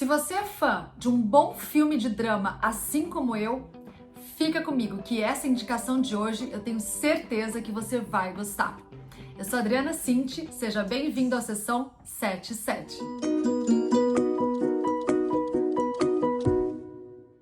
Se você é fã de um bom filme de drama, assim como eu, fica comigo que essa indicação de hoje eu tenho certeza que você vai gostar. Eu sou a Adriana Cinti, seja bem-vindo à sessão 77.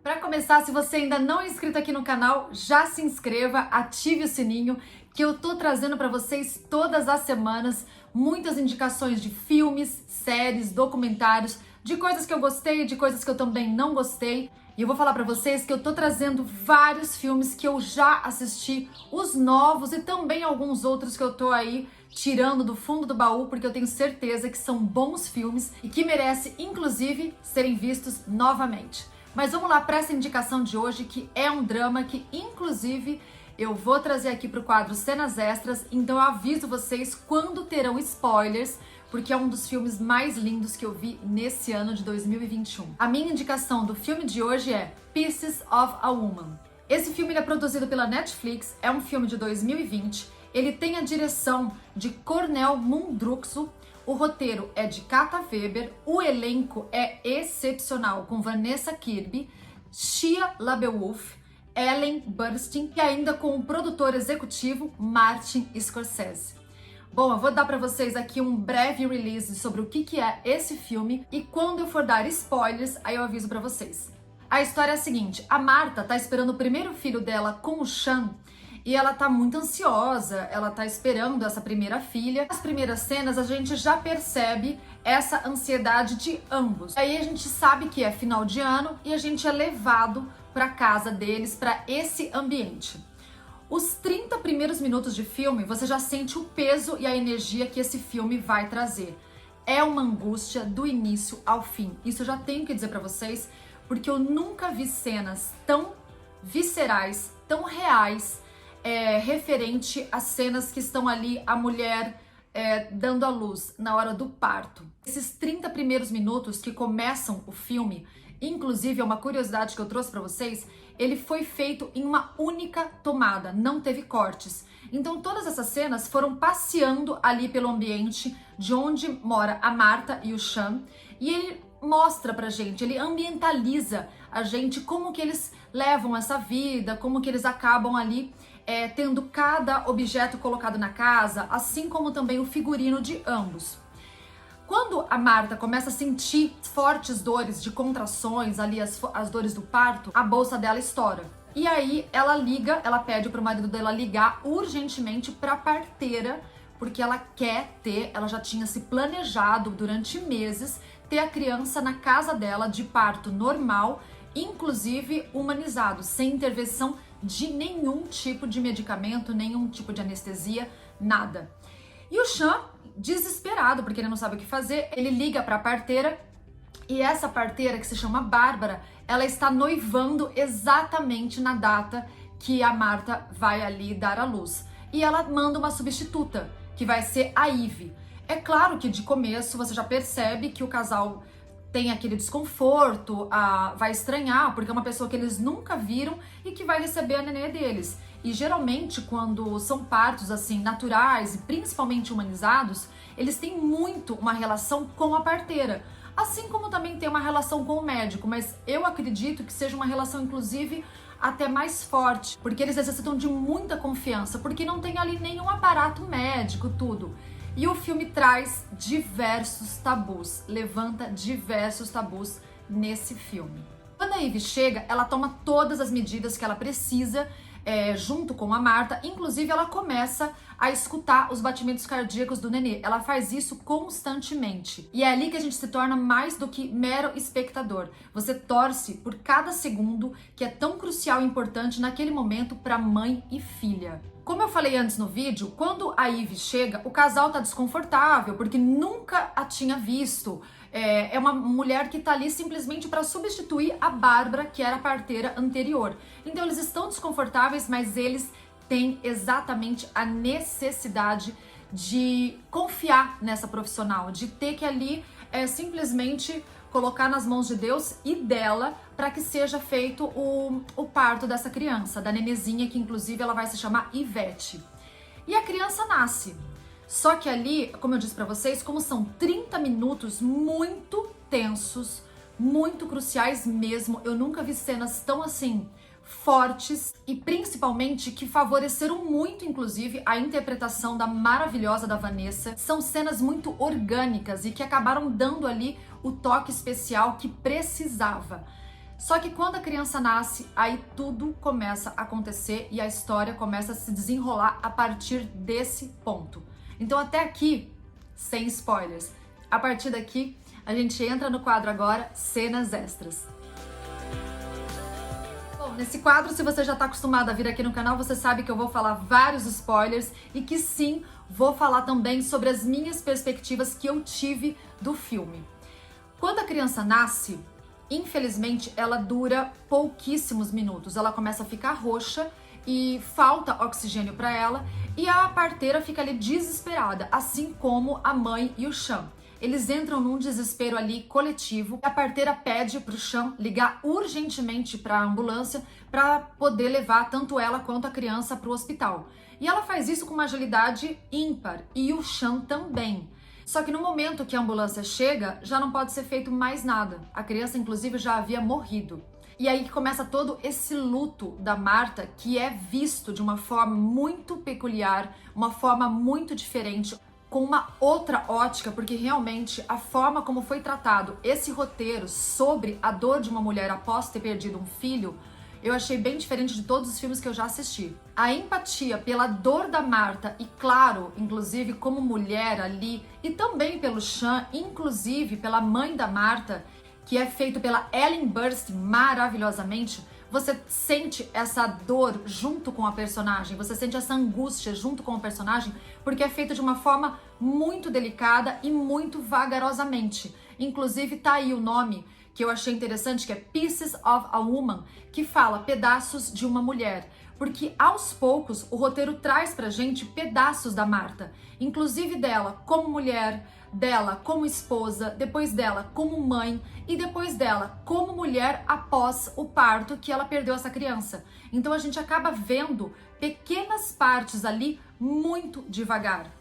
Para começar, se você ainda não é inscrito aqui no canal, já se inscreva, ative o sininho, que eu tô trazendo para vocês todas as semanas muitas indicações de filmes, séries, documentários, de coisas que eu gostei, de coisas que eu também não gostei. E eu vou falar pra vocês que eu tô trazendo vários filmes que eu já assisti, os novos e também alguns outros que eu tô aí tirando do fundo do baú, porque eu tenho certeza que são bons filmes e que merecem, inclusive, serem vistos novamente. Mas vamos lá para essa indicação de hoje, que é um drama que, inclusive, eu vou trazer aqui pro quadro Cenas Extras, então eu aviso vocês quando terão spoilers, porque é um dos filmes mais lindos que eu vi nesse ano de 2021. A minha indicação do filme de hoje é Pieces of a Woman. Esse filme ele é produzido pela Netflix, é um filme de 2020, ele tem a direção de Cornel Mundruczó, o roteiro é de Kata Weber, o elenco é excepcional, com Vanessa Kirby, Shia LaBeouf, Ellen Burstyn e ainda com o produtor executivo Martin Scorsese. Bom, eu vou dar pra vocês aqui um breve release sobre o que é esse filme e quando eu for dar spoilers, aí eu aviso pra vocês. A história é a seguinte, a Marta tá esperando o primeiro filho dela com o Sean e ela tá muito ansiosa, ela tá esperando essa primeira filha. Nas primeiras cenas a gente já percebe essa ansiedade de ambos. Aí a gente sabe que é final de ano e a gente é levado pra casa deles, pra esse ambiente. Os 30 primeiros minutos de filme, você já sente o peso e a energia que esse filme vai trazer. É uma angústia do início ao fim. Isso eu já tenho que dizer pra vocês, porque eu nunca vi cenas tão viscerais, tão reais, referente às cenas que estão ali a mulher dando à luz na hora do parto. Esses 30 primeiros minutos que começam o filme, inclusive é uma curiosidade que eu trouxe pra vocês, ele foi feito em uma única tomada, não teve cortes. Então todas essas cenas foram passeando ali pelo ambiente de onde mora a Marta e o Sean, e ele mostra pra gente, ele ambientaliza a gente como que eles levam essa vida, como que eles acabam ali tendo cada objeto colocado na casa, assim como também o figurino de ambos. Quando a Marta começa a sentir fortes dores de contrações, ali as dores do parto, a bolsa dela estoura. E aí ela liga, ela pede pro marido dela ligar urgentemente pra parteira, porque ela quer ter, ela já tinha se planejado durante meses, ter a criança na casa dela de parto normal, inclusive humanizado, sem intervenção de nenhum tipo de medicamento, nenhum tipo de anestesia, nada. E o Sean, desesperado, porque ele não sabe o que fazer, ele liga para a parteira e essa parteira, que se chama Bárbara, ela está noivando exatamente na data que a Marta vai ali dar à luz. E ela manda uma substituta, que vai ser a Ivy. É claro que de começo você já percebe que o casal tem aquele desconforto, vai estranhar, porque é uma pessoa que eles nunca viram e que vai receber a nenê deles. E geralmente quando são partos assim naturais e principalmente humanizados, eles têm muito uma relação com a parteira, assim como também tem uma relação com o médico, mas eu acredito que seja uma relação inclusive até mais forte, porque eles necessitam de muita confiança, porque não tem ali nenhum aparato médico, tudo. E o filme traz diversos tabus, levanta diversos tabus nesse filme. Quando a Ivy chega, ela toma todas as medidas que ela precisa, junto com a Marta, inclusive ela começa a escutar os batimentos cardíacos do nenê. Ela faz isso constantemente. E é ali que a gente se torna mais do que mero espectador. Você torce por cada segundo que é tão crucial e importante naquele momento para mãe e filha. Como eu falei antes no vídeo, quando a Ivy chega, o casal tá desconfortável, porque nunca a tinha visto. É uma mulher que tá ali simplesmente para substituir a Bárbara, que era a parteira anterior. Então eles estão desconfortáveis, mas eles têm exatamente a necessidade de confiar nessa profissional, de ter que ali simplesmente colocar nas mãos de Deus e dela para que seja feito o parto dessa criança, da nenezinha, que inclusive ela vai se chamar Ivete. E a criança nasce. Só que ali, como eu disse pra vocês, como são 30 minutos muito tensos, muito cruciais mesmo. Eu nunca vi cenas tão assim fortes e principalmente que favoreceram muito, inclusive, a interpretação da maravilhosa da Vanessa. São cenas muito orgânicas e que acabaram dando ali o toque especial que precisava. Só que quando a criança nasce, aí tudo começa a acontecer e a história começa a se desenrolar a partir desse ponto. Então até aqui, sem spoilers. A partir daqui, a gente entra no quadro agora, cenas extras. Bom, nesse quadro, se você já está acostumado a vir aqui no canal, você sabe que eu vou falar vários spoilers e que sim, vou falar também sobre as minhas perspectivas que eu tive do filme. Quando a criança nasce, infelizmente, ela dura pouquíssimos minutos. Ela começa a ficar roxa e falta oxigênio para ela e a parteira fica ali desesperada, assim como a mãe e o Sean. Eles entram num desespero ali coletivo. A parteira pede pro Sean ligar urgentemente para a ambulância para poder levar tanto ela quanto a criança para o hospital. E ela faz isso com uma agilidade ímpar e o Sean também. Só que no momento que a ambulância chega, já não pode ser feito mais nada. A criança, inclusive, já havia morrido. E aí que começa todo esse luto da Marta, que é visto de uma forma muito peculiar, uma forma muito diferente, com uma outra ótica, porque realmente a forma como foi tratado esse roteiro sobre a dor de uma mulher após ter perdido um filho, eu achei bem diferente de todos os filmes que eu já assisti. A empatia pela dor da Marta e, claro, inclusive como mulher ali, e também pelo Sean, inclusive pela mãe da Marta, que é feito pela Ellen Burstyn maravilhosamente, você sente essa dor junto com a personagem, você sente essa angústia junto com o personagem, porque é feito de uma forma muito delicada e muito vagarosamente. Inclusive tá aí o nome que eu achei interessante, que é Pieces of a Woman, que fala pedaços de uma mulher. Porque aos poucos o roteiro traz pra gente pedaços da Marta, inclusive dela como mulher, dela como esposa, depois dela como mãe e depois dela como mulher após o parto que ela perdeu essa criança. Então a gente acaba vendo pequenas partes ali muito devagar.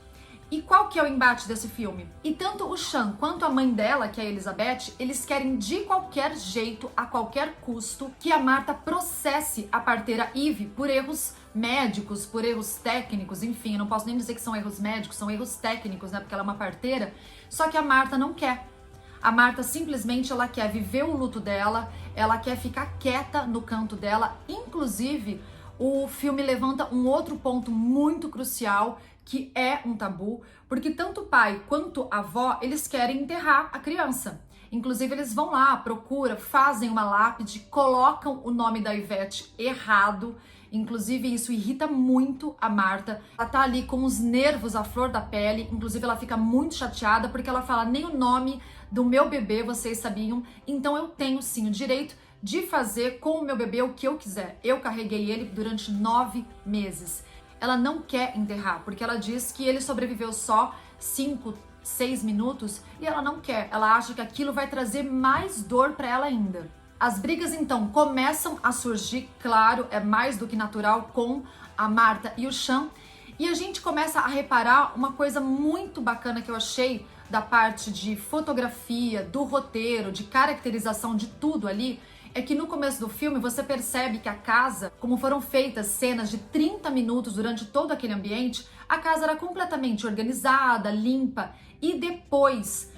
E qual que é o embate desse filme? E tanto o Sean quanto a mãe dela, que é a Elizabeth, eles querem de qualquer jeito, a qualquer custo, que a Marta processe a parteira Eve por erros médicos, por erros técnicos, enfim, eu não posso nem dizer que são erros médicos, são erros técnicos, né, porque ela é uma parteira, só que a Marta não quer. A Marta simplesmente ela quer viver o luto dela, ela quer ficar quieta no canto dela, inclusive o filme levanta um outro ponto muito crucial, que é um tabu, porque tanto o pai quanto a avó, eles querem enterrar a criança. Inclusive, eles vão lá, procuram, fazem uma lápide, colocam o nome da Ivete errado. Inclusive, isso irrita muito a Marta. Ela tá ali com os nervos à flor da pele. Inclusive, ela fica muito chateada porque ela fala, nem o nome do meu bebê vocês sabiam. Então, eu tenho sim o direito de fazer com o meu bebê o que eu quiser. Eu carreguei ele durante 9 meses. Ela não quer enterrar, porque ela diz que ele sobreviveu só 5, 6 minutos e ela não quer. Ela acha que aquilo vai trazer mais dor para ela ainda. As brigas então começam a surgir, claro, é mais do que natural com a Marta e o Sean. E a gente começa a reparar uma coisa muito bacana que eu achei da parte de fotografia, do roteiro, de caracterização de tudo ali, é que no começo do filme você percebe que a casa, como foram feitas cenas de 30 minutos durante todo aquele ambiente, a casa era completamente organizada, limpa. E depois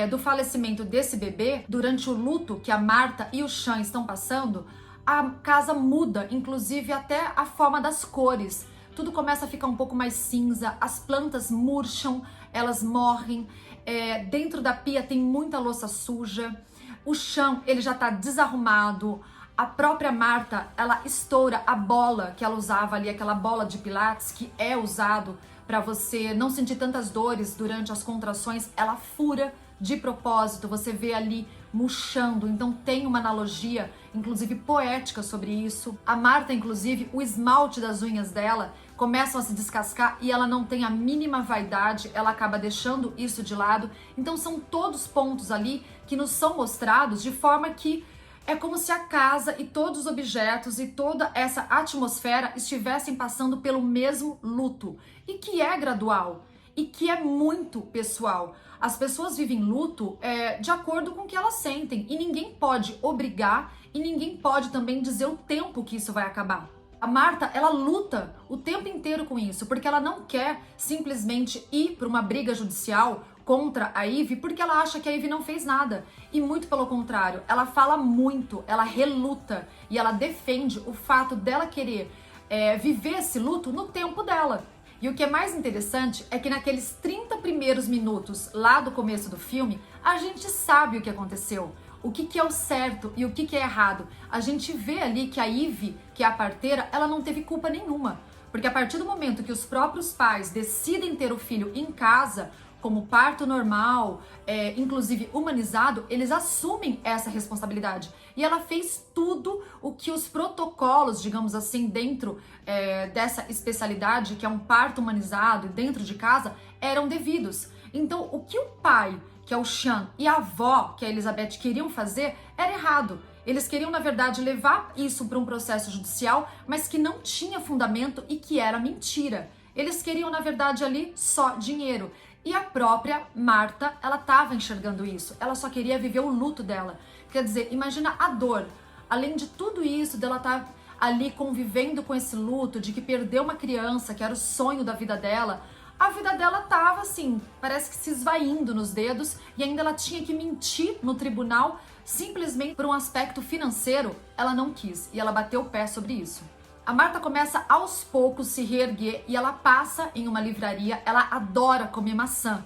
do falecimento desse bebê, durante o luto que a Marta e o Sean estão passando, a casa muda, inclusive até a forma das cores. Tudo começa a ficar um pouco mais cinza, as plantas murcham, elas morrem, dentro da pia tem muita louça suja. O chão, ele já tá desarrumado. A própria Marta, ela estoura a bola que ela usava ali, aquela bola de pilates que é usado para você não sentir tantas dores durante as contrações. Ela fura de propósito, você vê ali murchando. Então tem uma analogia, inclusive poética, sobre isso. A Marta, inclusive, o esmalte das unhas dela começam a se descascar e ela não tem a mínima vaidade, ela acaba deixando isso de lado. Então são todos pontos ali que nos são mostrados de forma que é como se a casa e todos os objetos e toda essa atmosfera estivessem passando pelo mesmo luto, e que é gradual. e que é muito pessoal. As pessoas vivem luto de acordo com o que elas sentem e ninguém pode obrigar e ninguém pode também dizer o tempo que isso vai acabar. A Marta, ela luta o tempo inteiro com isso, porque ela não quer simplesmente ir para uma briga judicial contra a Ivy, porque ela acha que a Ivy não fez nada. E muito pelo contrário, ela fala muito, ela reluta e ela defende o fato dela querer viver esse luto no tempo dela. E o que é mais interessante é que naqueles 30 primeiros minutos lá do começo do filme, a gente sabe o que aconteceu. O que é o certo e o que é errado. A gente vê ali que a Ivy, que é a parteira, ela não teve culpa nenhuma. Porque a partir do momento que os próprios pais decidem ter o filho em casa, como parto normal, inclusive humanizado, eles assumem essa responsabilidade. E ela fez tudo o que os protocolos, digamos assim, dentro dessa especialidade, que é um parto humanizado dentro de casa, eram devidos. Então, o que o pai, que é o Sean, e a avó, que é a Elizabeth, queriam fazer, era errado. Eles queriam, na verdade, levar isso para um processo judicial, mas que não tinha fundamento e que era mentira. Eles queriam, na verdade, ali só dinheiro. E a própria Marta, ela estava enxergando isso. Ela só queria viver o luto dela. Quer dizer, imagina a dor. Além de tudo isso, dela estar ali convivendo com esse luto, de que perdeu uma criança, que era o sonho da vida dela, a vida dela tava assim, parece que se esvaindo nos dedos, e ainda ela tinha que mentir no tribunal, simplesmente por um aspecto financeiro. Ela não quis, e ela bateu o pé sobre isso. A Marta começa aos poucos se reerguer e ela passa em uma livraria, ela adora comer maçã.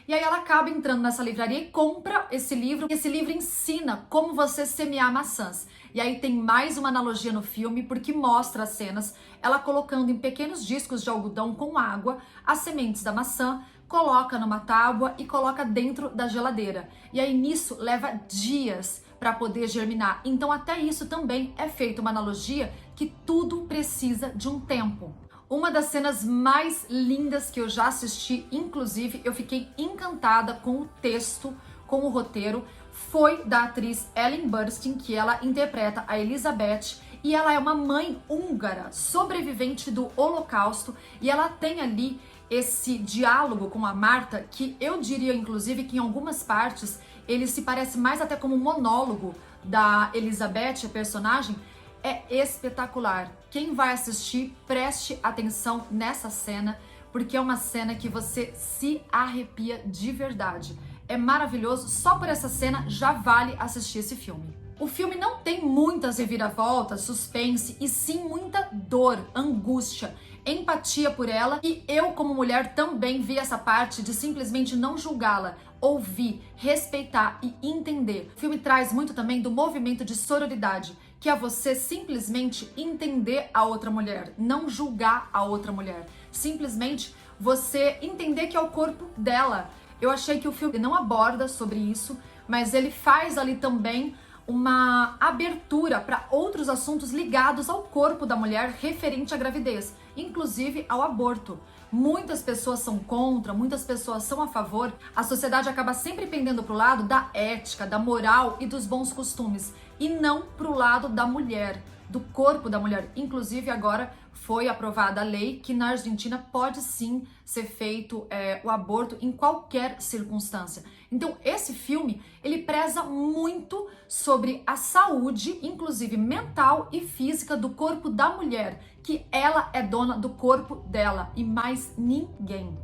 E aí ela acaba entrando nessa livraria e compra esse livro. Esse livro ensina como você semear maçãs. E aí tem mais uma analogia no filme, porque mostra as cenas, ela colocando em pequenos discos de algodão com água as sementes da maçã, coloca numa tábua e coloca dentro da geladeira. E aí nisso leva dias para poder germinar. Então até isso também é feito uma analogia que tudo precisa de um tempo. Uma das cenas mais lindas que eu já assisti, inclusive eu fiquei encantada com o texto, com o roteiro, foi da atriz Ellen Burstyn, que ela interpreta a Elizabeth, e ela é uma mãe húngara, sobrevivente do Holocausto, e ela tem ali esse diálogo com a Marta, que eu diria inclusive que em algumas partes ele se parece mais até como um monólogo da Elizabeth, a personagem. É espetacular. Quem vai assistir, preste atenção nessa cena, porque é uma cena que você se arrepia de verdade. É maravilhoso, só por essa cena já vale assistir esse filme. O filme não tem muitas reviravoltas, suspense, e sim muita dor, angústia, empatia por ela, e eu como mulher também vi essa parte de simplesmente não julgá-la, ouvir, respeitar e entender. O filme traz muito também do movimento de sororidade, que é você simplesmente entender a outra mulher, não julgar a outra mulher, simplesmente você entender que é o corpo dela. Eu achei que o filme não aborda sobre isso, mas ele faz ali também uma abertura para outros assuntos ligados ao corpo da mulher referente à gravidez, inclusive ao aborto. Muitas pessoas são contra, muitas pessoas são a favor. A sociedade acaba sempre pendendo para o lado da ética, da moral e dos bons costumes, e não para o lado da mulher, do corpo da mulher. Inclusive agora foi aprovada a lei que na Argentina pode sim ser feito o aborto em qualquer circunstância. Então esse filme, ele preza muito sobre a saúde, inclusive mental e física do corpo da mulher, que ela é dona do corpo dela e mais ninguém.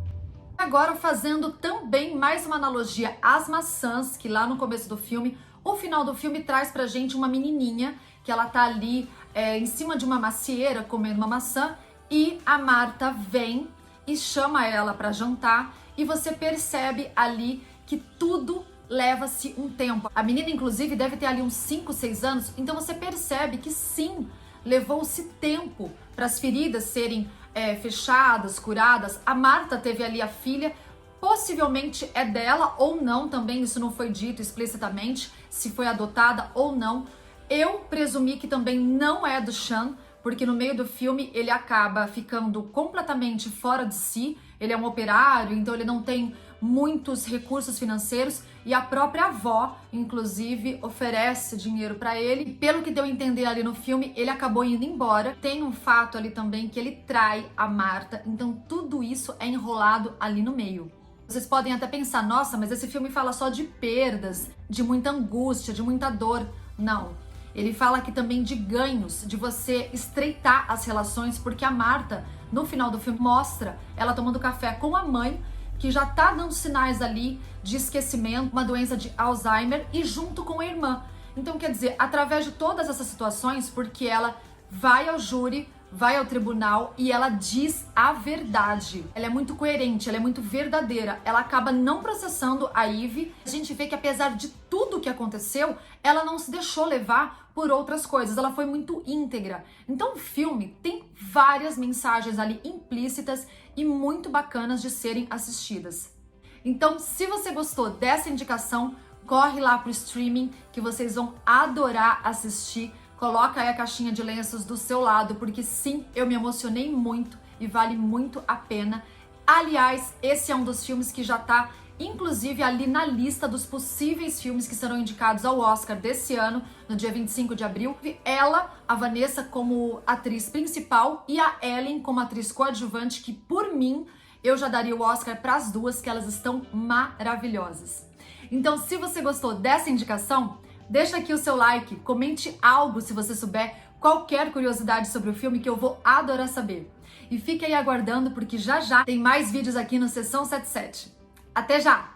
Agora fazendo também mais uma analogia às maçãs, que lá no começo do filme, o final do filme traz pra gente uma menininha que ela tá ali em cima de uma macieira comendo uma maçã, e a Marta vem e chama ela para jantar, e você percebe ali que tudo leva-se um tempo. A menina inclusive deve ter ali uns 5, 6 anos, então você percebe que sim, levou-se tempo para as feridas serem fechadas, curadas. A Marta teve ali a filha, possivelmente é dela ou não também, isso não foi dito explicitamente, se foi adotada ou não. Eu presumi que também não é do Sean, porque no meio do filme ele acaba ficando completamente fora de si. Ele é um operário, então ele não tem muitos recursos financeiros e a própria avó, inclusive, oferece dinheiro para ele. E pelo que deu a entender ali no filme, ele acabou indo embora. Tem um fato ali também que ele trai a Marta, então tudo isso é enrolado ali no meio. Vocês podem até pensar, nossa, mas esse filme fala só de perdas, de muita angústia, de muita dor. Não. Ele fala aqui também de ganhos, de você estreitar as relações, porque a Marta, no final do filme, mostra ela tomando café com a mãe, que já tá dando sinais ali de esquecimento, uma doença de Alzheimer, e junto com a irmã. Então, quer dizer, através de todas essas situações, porque ela vai ao júri, vai ao tribunal e ela diz a verdade. Ela é muito coerente, ela é muito verdadeira. Ela acaba não processando a Ivy. A gente vê que apesar de tudo que aconteceu, ela não se deixou levar por outras coisas. Ela foi muito íntegra. Então o filme tem várias mensagens ali implícitas e muito bacanas de serem assistidas. Então, se você gostou dessa indicação, corre lá pro streaming que vocês vão adorar assistir. Coloca aí a caixinha de lenços do seu lado, porque sim, eu me emocionei muito e vale muito a pena. Aliás, esse é um dos filmes que já tá, inclusive, ali na lista dos possíveis filmes que serão indicados ao Oscar desse ano, no dia 25 de abril. Ela, a Vanessa, como atriz principal e a Ellen como atriz coadjuvante, que por mim, eu já daria o Oscar para as duas, que elas estão maravilhosas. Então, se você gostou dessa indicação, deixa aqui o seu like, comente algo se você souber qualquer curiosidade sobre o filme que eu vou adorar saber. E fique aí aguardando porque já já tem mais vídeos aqui no Sessão 77. Até já!